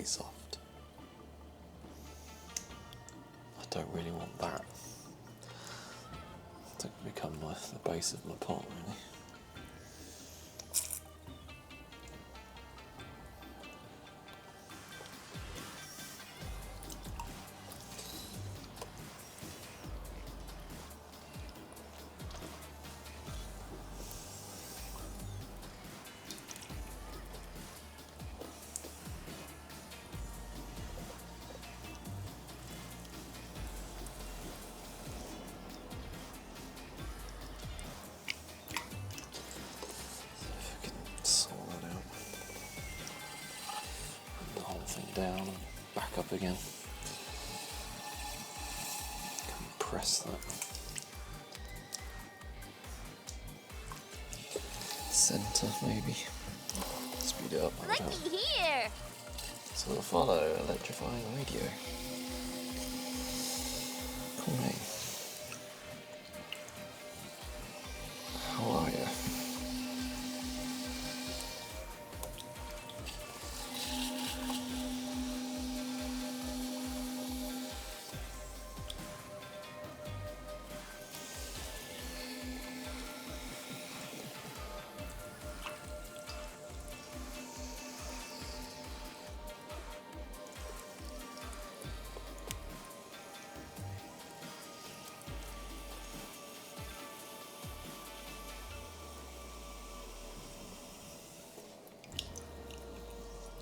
way soft. I don't really want that to become the base of my pot, really. Down and back up again. Compress that. Center maybe. Speed it up. Looky here! So we'll follow electrifying radio. Khoi. How are you?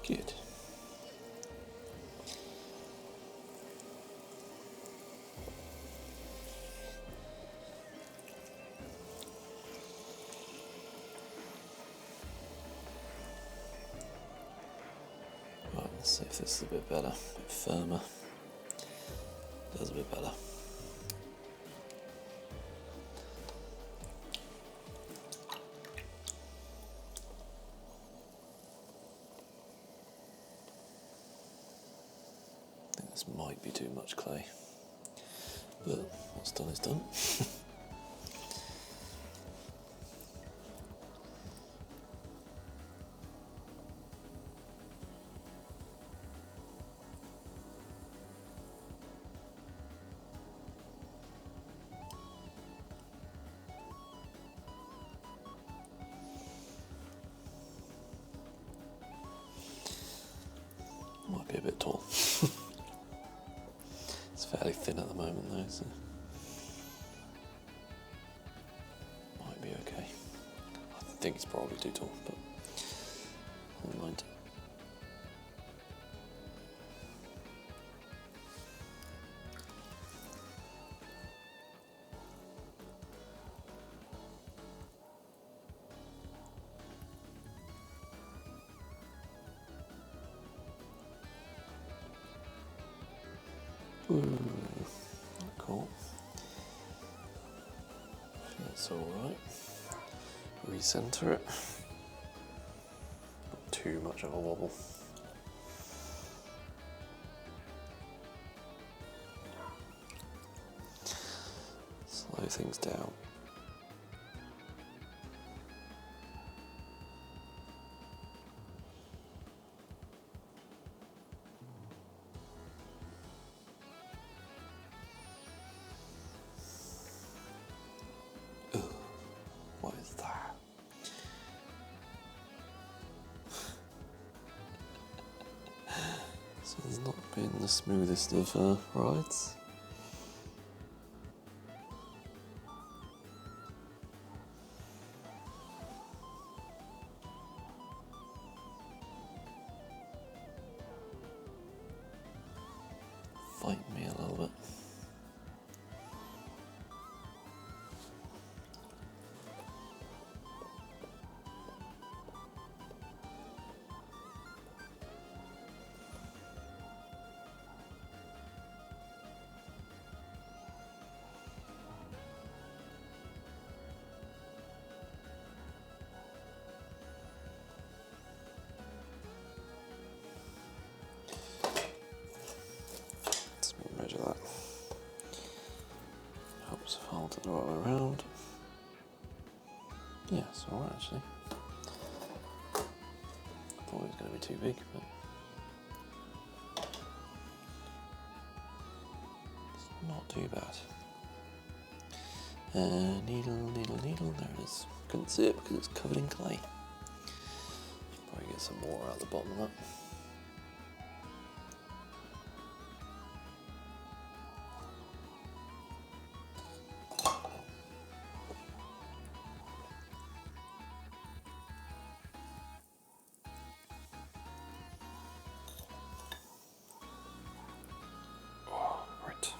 Good. Right, let's see if this is a bit better, a bit firmer. Does a bit better. This might be too much clay, but what's done is done. Might be a bit tall. It's fairly thin at the moment though, so might be okay. I think it's probably too tall, but never mind. Ooh, cool. That's alright. Recenter it. Not too much of a wobble. Slow things down. What is that? So it's not been the smoothest of rides. Fight me a little bit. Measure that. Helps hold it the right way around. Yeah, it's alright actually. I thought it was going to be too big, but Not too bad. Needle, needle, needle. There it is. Couldn't see it because it's covered in clay. Probably get some more out the bottom of that. Right.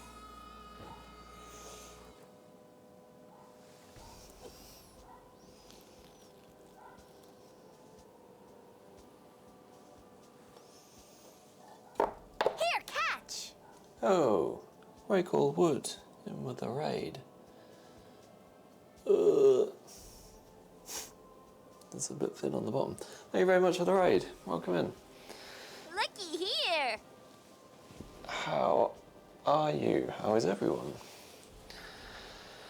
Here, catch! Oh, very cool wood in with the raid. It's a bit thin on the bottom. Thank you very much for the raid. Welcome in. Looky here! How are you? How is everyone?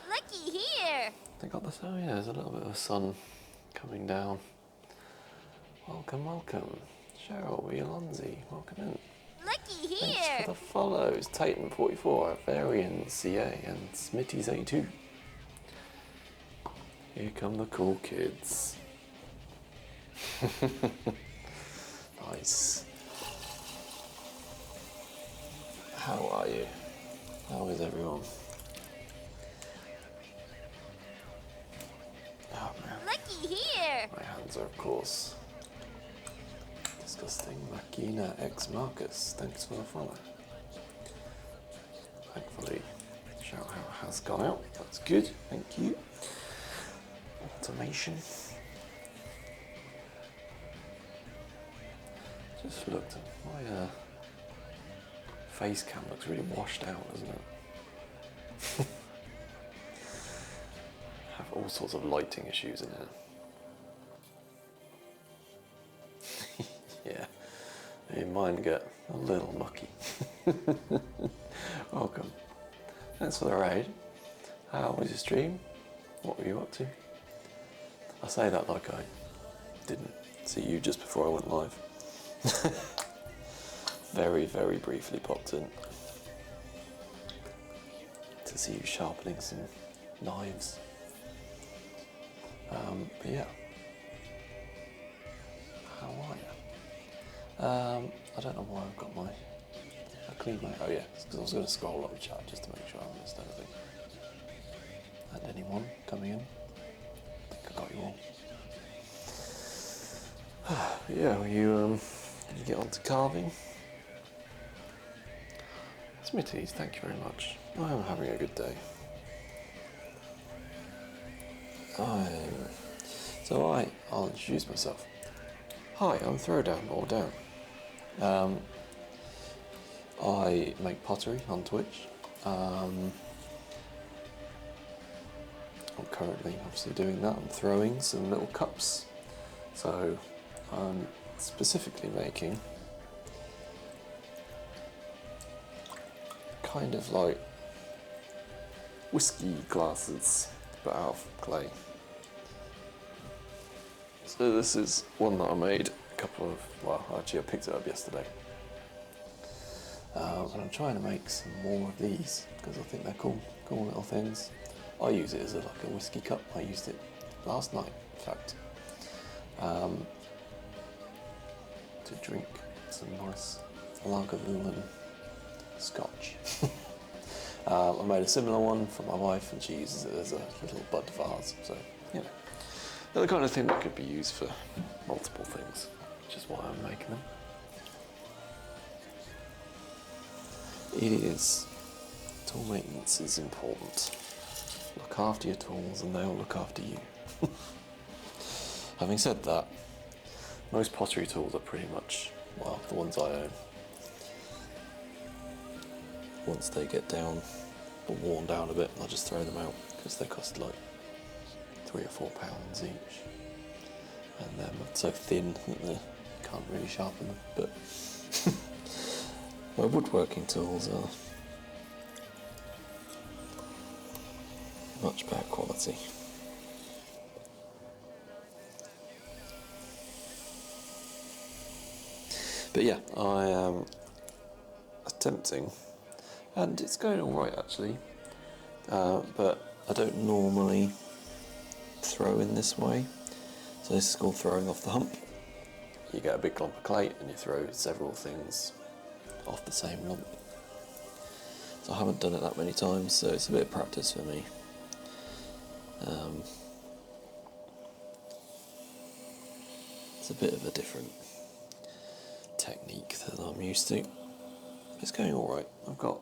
Looky here! They got this. Oh yeah, there's a little bit of sun coming down. Welcome, welcome. Cheryl, Yolonzi, welcome in. Looky Thanks here! for the follows. Titan44, Varian CA, and Smitty's82. Here come the cool kids. Nice. How are you? How is everyone? Oh man, Looky here! my hands are of course disgusting. Makina X Marcus, thanks for the follow. Thankfully, shout out has gone out. That's good, thank you. Automation. Just looked at my face cam looks really washed out, doesn't it? Have all sorts of lighting issues in here. Yeah, mine get a little mucky. Welcome. Thanks for the raid. How was your stream? What were you up to? I say that like I didn't see you just before I went live. Very, very briefly popped in to see you sharpening some knives. But yeah. How are you? I don't know why I've got I cleaned my, oh yeah, because I was going to scroll up the chat just to make sure I missed anything. And anyone coming in? I think I got you all. Yeah, did you get on to carving? Smitties, thank you very much. I'm having a good day. I'll introduce myself. Hi, I'm Throwdown or Down. I make pottery on Twitch. I'm currently obviously doing that. I'm throwing some little cups. So I'm specifically making kind of like whiskey glasses, but out of clay. So this is one that I made actually I picked it up yesterday. And I'm trying to make some more of these because I think they're cool little things. I use it as like a whiskey cup. I used it last night, in fact, to drink some nice Lagavulin scotch. I made a similar one for my wife and she uses it as a little bud vase, so you know, they're the kind of thing that could be used for multiple things, which is why I'm making them. It is. Tool maintenance is important. Look after your tools and they'll look after you. Having said that, most pottery tools are pretty much, well, the ones I own. Once they get down or worn down a bit, I just throw them out because they cost like £3 or £4 each. And they're so thin that they can't really sharpen them. But my woodworking tools are much better quality. But yeah, I am attempting. and it's going alright actually, but I don't normally throw in this way. So this is called throwing off the hump. You get a big lump of clay and you throw several things off the same lump. So I haven't done it that many times, so it's a bit of practice for me. It's a bit of a different technique than I'm used to. It's going alright. I've got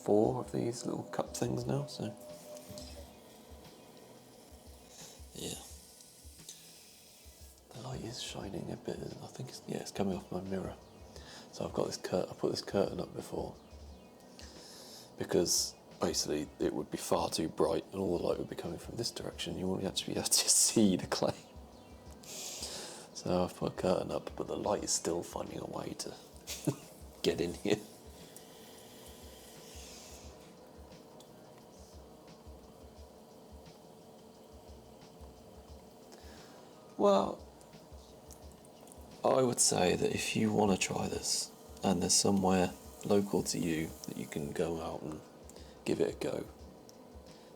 4 of these little cup things now, so yeah. The light is shining a bit. I think it's coming off my mirror. So I've got this curtain. I put this curtain up before because basically it would be far too bright and all the light would be coming from this direction. You wouldn't actually be able to see the clay. So I've put a curtain up, but the light is still finding a way to get in here. Well, I would say that if you want to try this and there's somewhere local to you that you can go out and give it a go,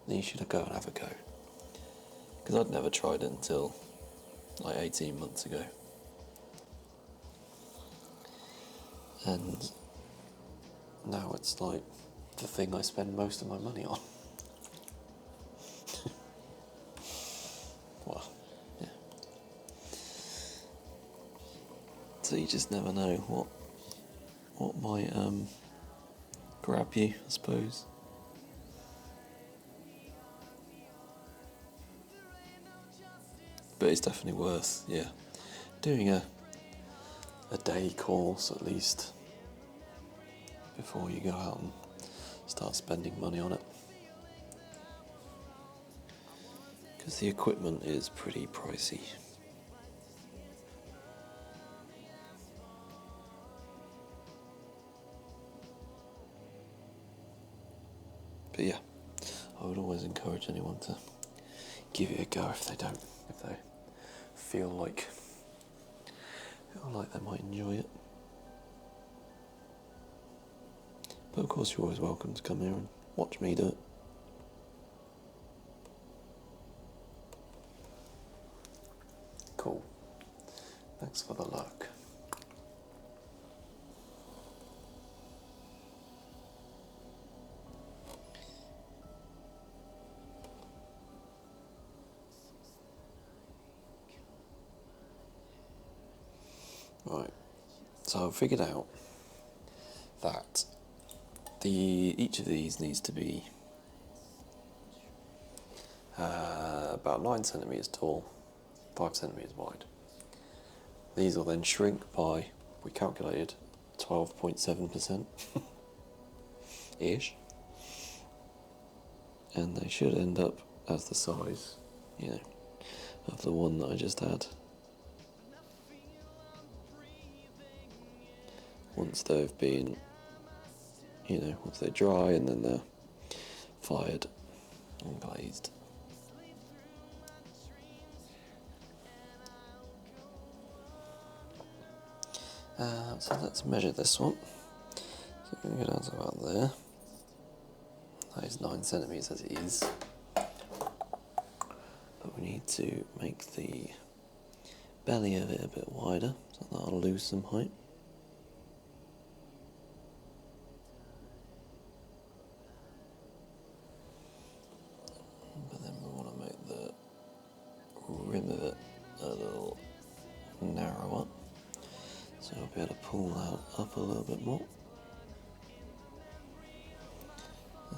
then you should go and have a go. Because I'd never tried it until like 18 months ago. And now it's like the thing I spend most of my money on. Well, yeah. So you just never know what might grab you, I suppose. But it's definitely worth, doing a day course at least before you go out and start spending money on it. Because the equipment is pretty pricey. But yeah, I would always encourage anyone to give it a go if they feel like they might enjoy it. But of course you're always welcome to come here and watch me do it. Cool. Thanks for the luck. Right, so I've figured out that each of these needs to be about 9 centimetres tall, 5 centimetres wide. These will then shrink by, we calculated, 12.7% ish, and they should end up as the size, of the one that I just had. Once they've been, once they dry and then they're fired and glazed. So let's measure this one. So we're going to go down to about there. That is 9 centimetres as it is. But we need to make the belly of it a bit wider, so that'll lose some height. But then we want to make the rim of it a little narrower, so we'll be able to pull that up a little bit more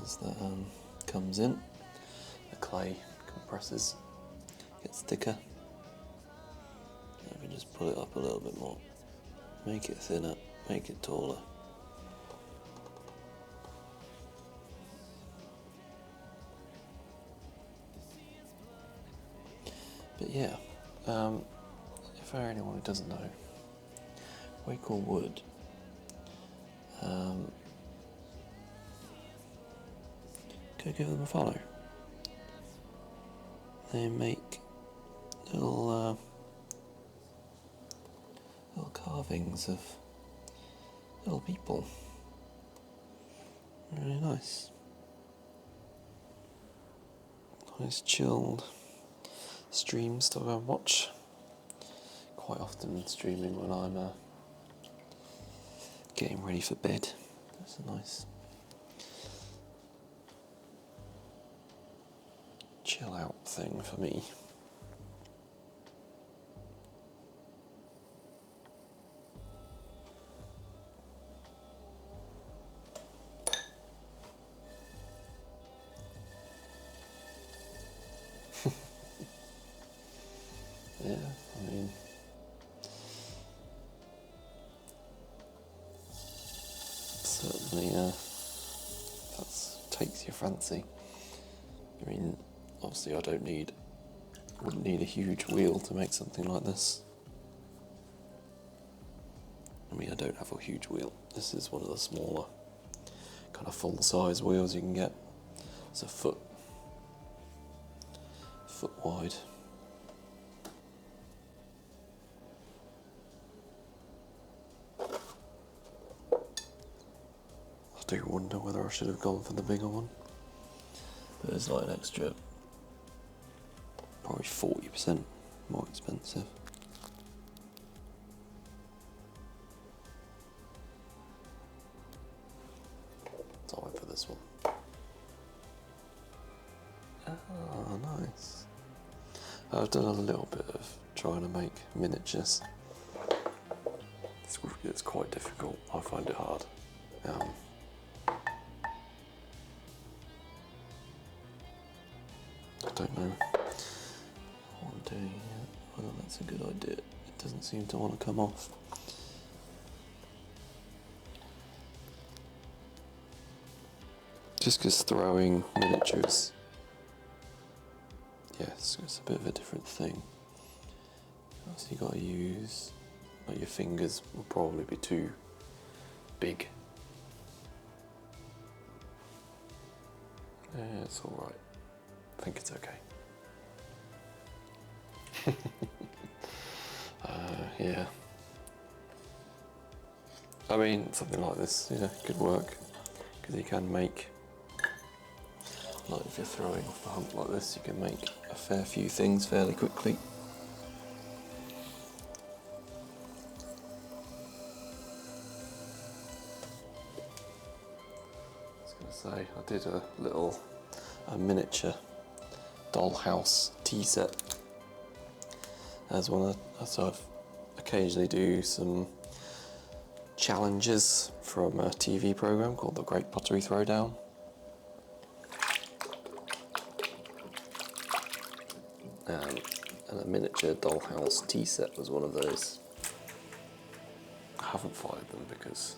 as that comes in. The clay compresses, gets thicker, and we just pull it up a little bit more, make it thinner, make it taller. But yeah, for anyone who doesn't know, quoc or wood, go give them a follow. They make little carvings of little people. Really nice. Nice chilled streams to go and watch. Quite often streaming when I'm getting ready for bed. That's a nice chill out thing for me. Yeah, I mean, certainly that takes your fancy. I mean, obviously I wouldn't need a huge wheel to make something like this. I mean, I don't have a huge wheel. This is one of the smaller, kind of full-size wheels you can get. It's a foot wide. I do wonder whether I should have gone for the bigger one. But it's like an extra, probably 40% more expensive. So I went for this one. Oh, nice. I've done a little bit of trying to make miniatures. It's quite difficult. I find it hard. I don't know what I'm doing yet, whether that's a good idea. It doesn't seem to want to come off. Just because throwing miniatures, yes, it's a bit of a different thing. So you got to use, like, your fingers will probably be too big. Yeah, it's all right. I think it's okay. Yeah. I mean, something like this, could work, because you can make, like if you're throwing off the hump like this, you can make a fair few things fairly quickly. I was going to say, I did a little miniature dollhouse tea set as one of, so I occasionally do some challenges from a TV program called The Great Pottery Throwdown. And a miniature dollhouse tea set was one of those. I haven't fired them because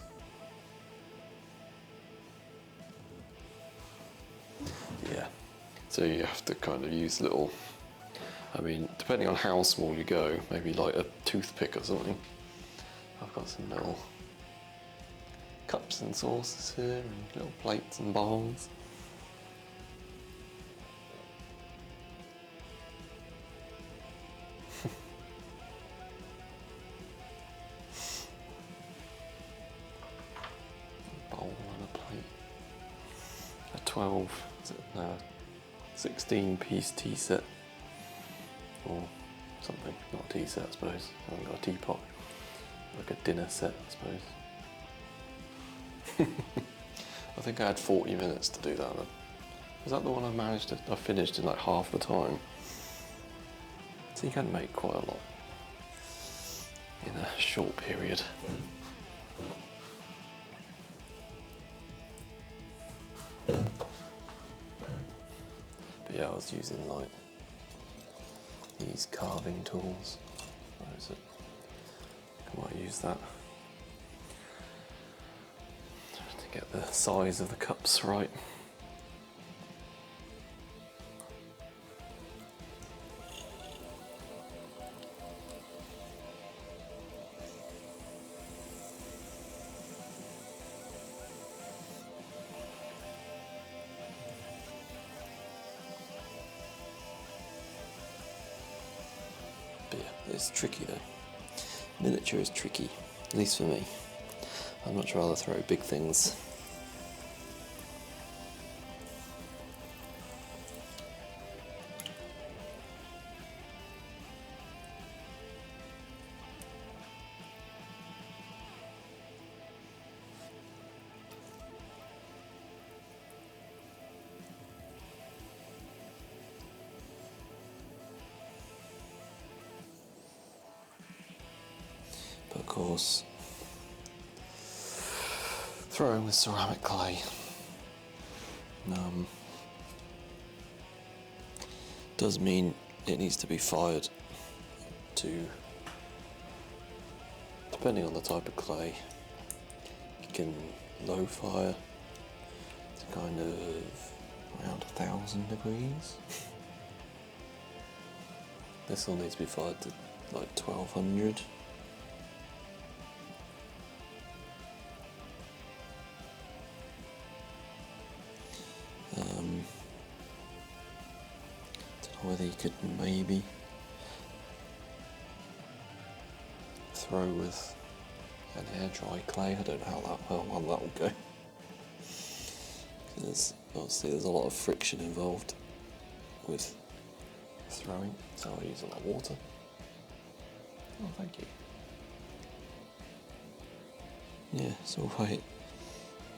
so you have to kind of use little, I mean, depending on how small you go, maybe like a toothpick or something. I've got some little cups and saucers here, and little plates and bowls. A bowl and a plate. A 16-piece tea set. Or something, not a tea set I suppose. I haven't got a teapot. Like a dinner set I suppose. I think I had 40 minutes to do that. Was that the one I finished in like half the time? So you can make quite a lot in a short period. But yeah, I was using like these carving tools. Where is it? I might use that to get the size of the cups right. But yeah, it's tricky though. Miniature is tricky, at least for me. I'd much rather throw big things. course, throwing with ceramic clay does mean it needs to be fired to, depending on the type of clay, you can low fire to kind of around 1,000 degrees. This will need to be fired to like 1,200. Don't know whether you could maybe throw with an air dry clay. I don't know how well that will go. Because obviously there's a lot of friction involved with throwing, so I use a lot of water. Oh, thank you. Yeah, it's alright.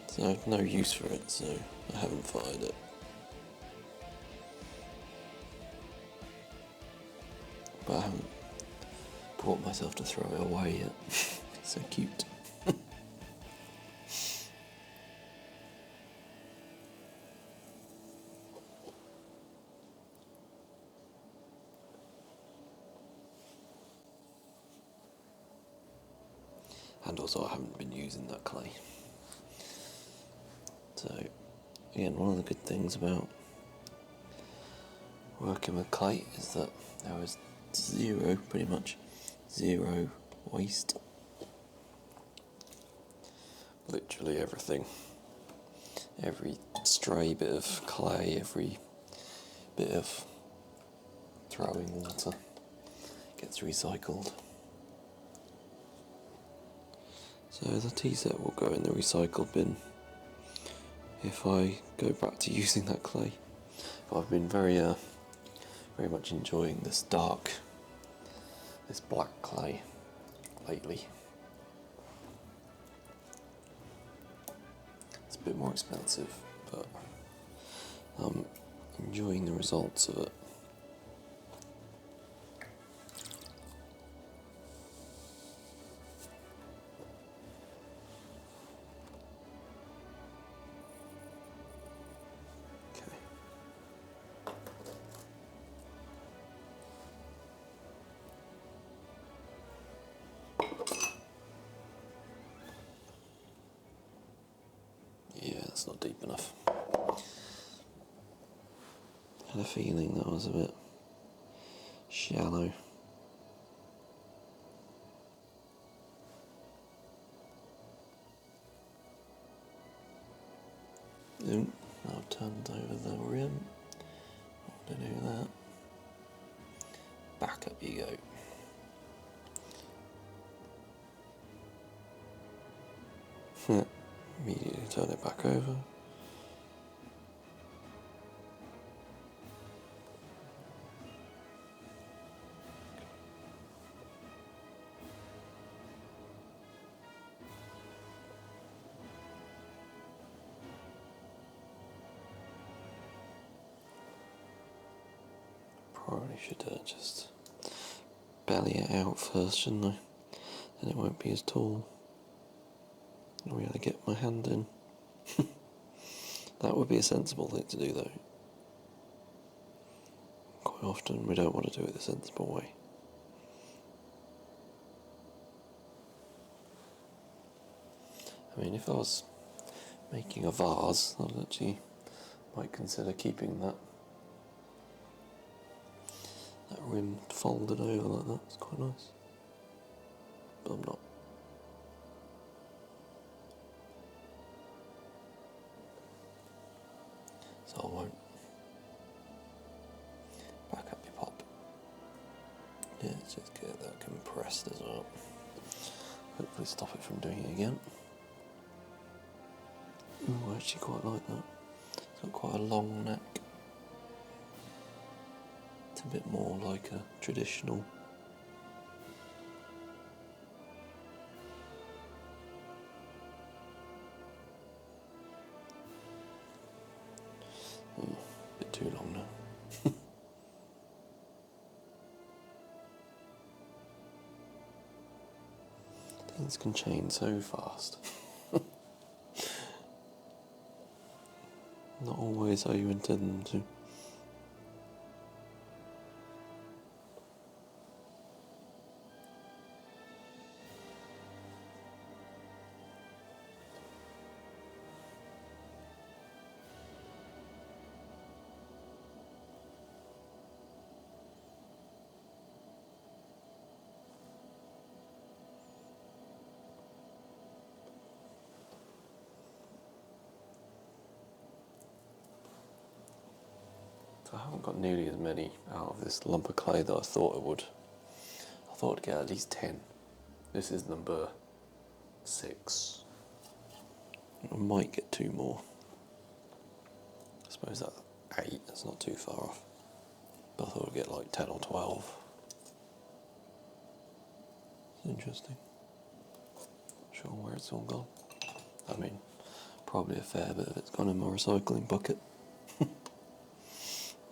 So I have no use for it, so I haven't fired it. But I haven't brought myself to throw it away yet. It's so cute. And also I haven't been using that clay. So, again, one of the good things about working with clay is that there is pretty much zero waste. Literally everything. Every stray bit of clay, every bit of throwing water gets recycled. So the tea set will go in the recycle bin if I go back to using that clay. But I've been very much enjoying this black clay lately. It's a bit more expensive, but I'm enjoying the results of it. Yeah, that's not deep enough. Had a feeling that was a bit shallow. I've turned over the rim. I want to do that. Back up you go. Immediately turn it back over. Probably should just belly it out first, shouldn't I? Then it won't be as tall. I'll really get my hand in. That would be a sensible thing to do though. Quite often we don't want to do it the sensible way. I mean, if I was making a vase, I'd actually might consider keeping that rim folded over like that. It's quite nice. But I'm not. So I won't. Back up your pop. Yeah, just get that compressed as well. Hopefully stop it from doing it again. Ooh, I actually quite like that. It's got quite a long neck. It's a bit more like a traditional bit too long now. These can chain so fast. Not always how you intend them to. So I haven't got nearly as many out of this lump of clay that I thought I would. I thought I'd get at least 10. This is number 6. I might get 2 more. I suppose that's 8, that's not too far off. But I thought I'd get like 10 or 12. It's interesting. Not sure where it's all gone. I mean, probably a fair bit of it's gone in my recycling bucket.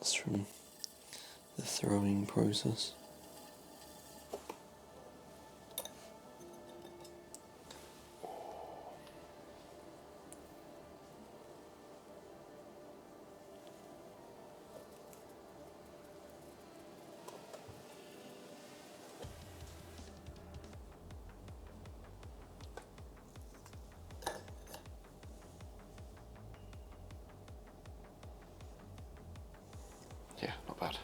It's from the throwing process. Yeah, not bad.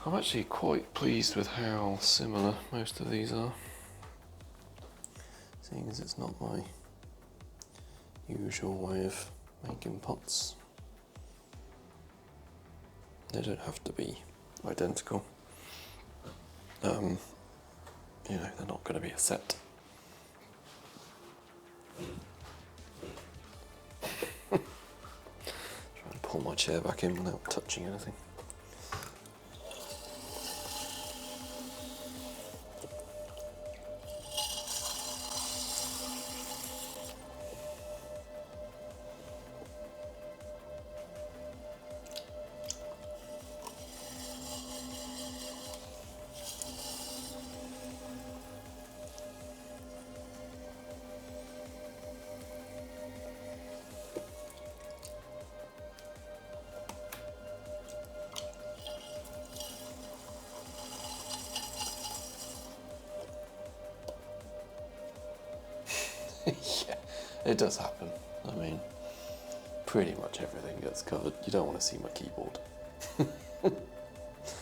I'm actually quite pleased with how similar most of these are. Seeing as it's not my usual way of making pots. They don't have to be identical. You know, they're not going to be a set. Try and pull my chair back in without touching anything. Yeah, it does happen. I mean, pretty much everything gets covered. You don't want to see my keyboard.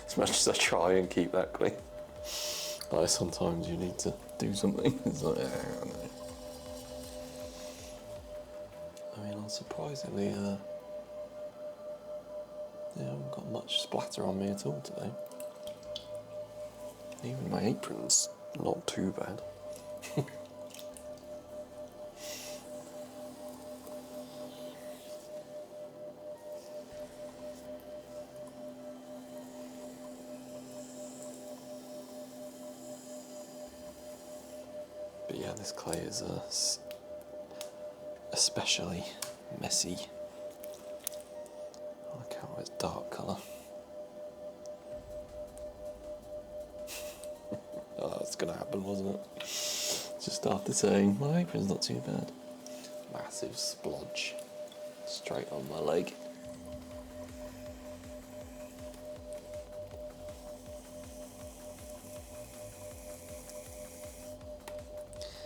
As much as I try and keep that clean. Like sometimes you need to do something. It's like, I know. I mean, I'm surprisingly, I haven't got much splatter on me at all today. Even my apron's not too bad. But yeah, this clay is especially messy. I like how it's dark colour. Oh, that's gonna happen, wasn't it? Just after saying my apron's not too bad. Massive splodge straight on my leg.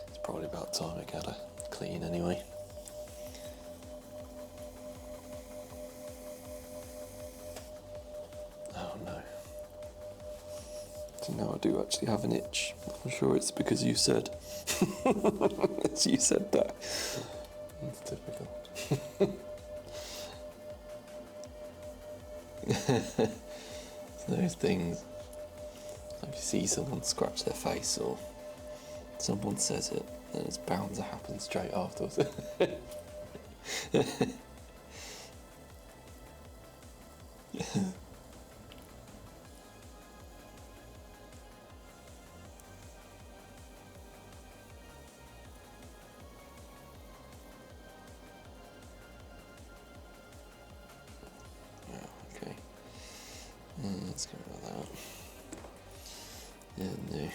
It's probably about time I got a clean anyway. Oh no. So now I do actually have an itch. I'm sure it's because you said. You said that. It's typical. It's those things. If you see someone scratch their face or someone says it, then it's bound to happen straight afterwards. Okay. Let's get rid of that. Yeah, no.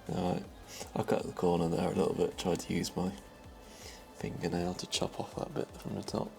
Alright, I cut the corner there a little bit, tried to use my fingernail to chop off that bit from the top.